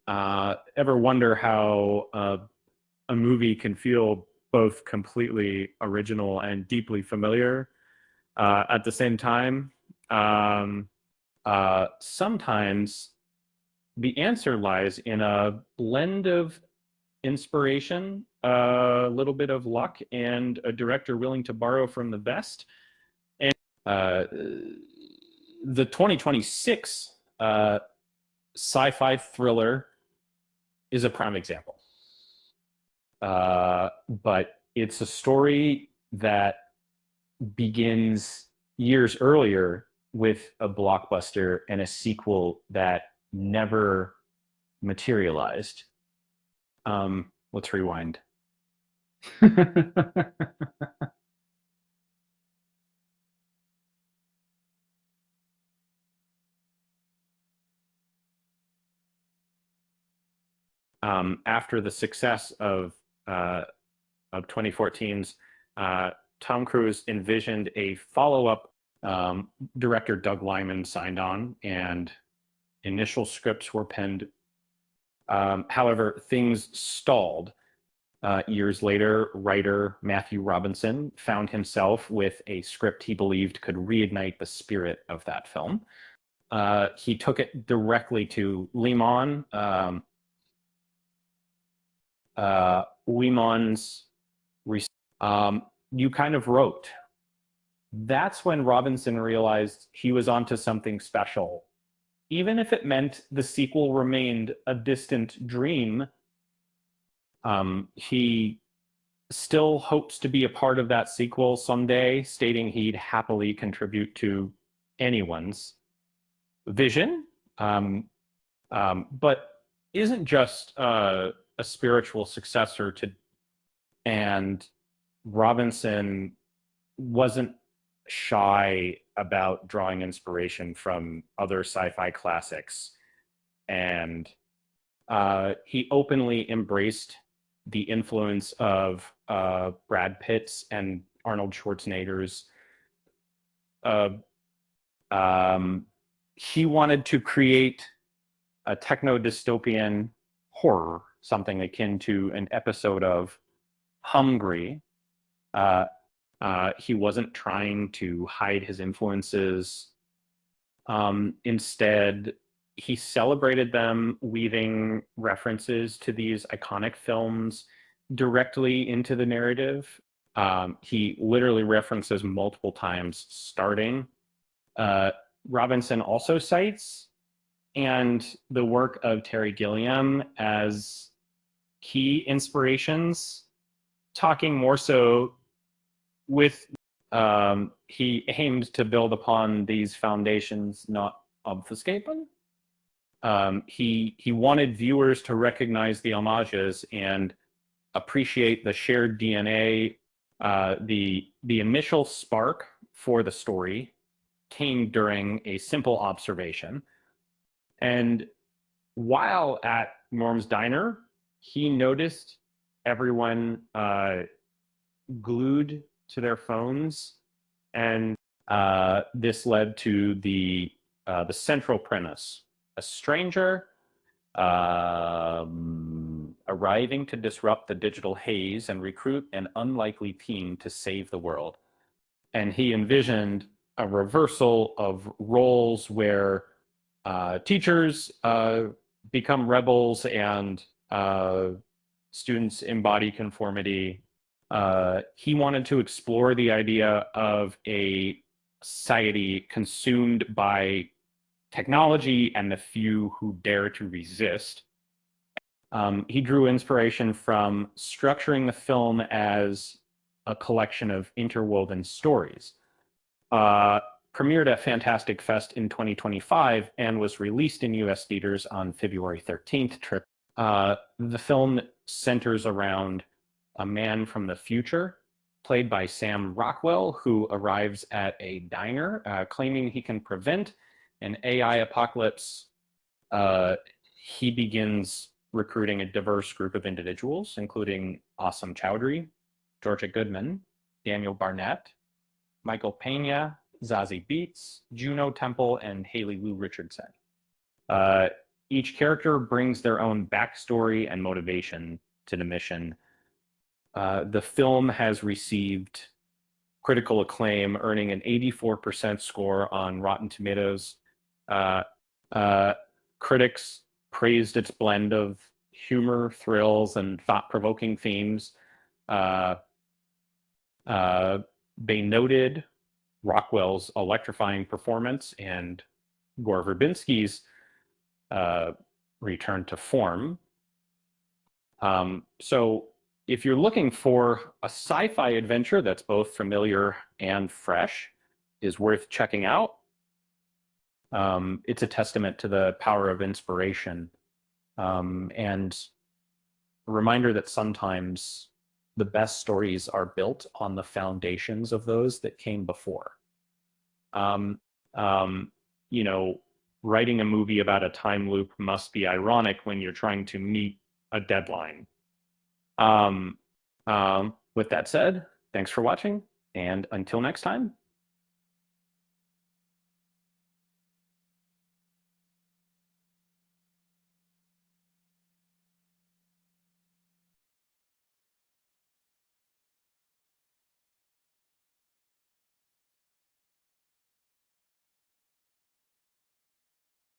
Ever wonder how a movie can feel both completely original and deeply familiar at the same time? Um, Sometimes the answer lies in a blend of inspiration, a little bit of luck, and a director willing to borrow from the best. And the 2026 sci-fi thriller is a prime example. But it's a story that begins years earlier with a blockbuster and a sequel that never materialized. Let's rewind. After the success of 2014's, Tom Cruise envisioned a follow-up. Director Doug Liman signed on, and initial scripts were penned. However, things stalled. Years later, writer Matthew Robinson found himself with a script he believed could reignite the spirit of that film. He took it directly to Liman's You Kind of Wrote. That's when Robinson realized he was onto something special. Even if it meant the sequel remained a distant dream, he still hopes to be a part of that sequel someday, stating he'd happily contribute to anyone's vision, but isn't just a spiritual successor to. And Robinson wasn't shy about drawing inspiration from other sci-fi classics, and he openly embraced the influence of Brad Pitt's and Arnold Schwarzenegger's. He wanted to create a techno-dystopian horror, something akin to an episode of Hungry. He wasn't trying to hide his influences. Instead, he celebrated them, weaving references to these iconic films directly into the narrative. He literally references multiple times starting. Robinson also cites and the work of Terry Gilliam as key inspirations, talking more so with he aimed to build upon these foundations, not obfuscate them. He wanted viewers to recognize the homages and appreciate the shared DNA. The initial spark for the story came during a simple observation. And while at Norm's Diner, he noticed everyone glued to their phones, and this led to the central premise: a stranger arriving to disrupt the digital haze and recruit an unlikely team to save the world. And he envisioned a reversal of roles where teachers become rebels and students embody conformity. He wanted to explore the idea of a society consumed by technology and the few who dare to resist. He drew inspiration from structuring the film as a collection of interwoven stories. Premiered at Fantastic Fest in 2025 and was released in US theaters on February 13th. The film centers around a man from the future, played by Sam Rockwell, who arrives at a diner claiming he can prevent an AI apocalypse. He begins recruiting a diverse group of individuals, including Awesome Chowdhury, Georgia Goodman, Daniel Barnett, Michael Pena, Zazie Beetz, Juno Temple, and Haley Lou Richardson. each character brings their own backstory and motivation to the mission. The film has received critical acclaim, earning an 84% score on Rotten Tomatoes. Uh, uh, Critics praised its blend of humor, thrills, and thought-provoking themes. Uh, they noted Rockwell's electrifying performance and Gore Verbinski's return to form. So if you're looking for a sci-fi adventure that's both familiar and fresh, is worth checking out. It's a testament to the power of inspiration, and a reminder that sometimes the best stories are built on the foundations of those that came before. Um, um, you know, writing a movie about a time loop must be ironic when you're trying to meet a deadline. With that said, thanks for watching, and until next time.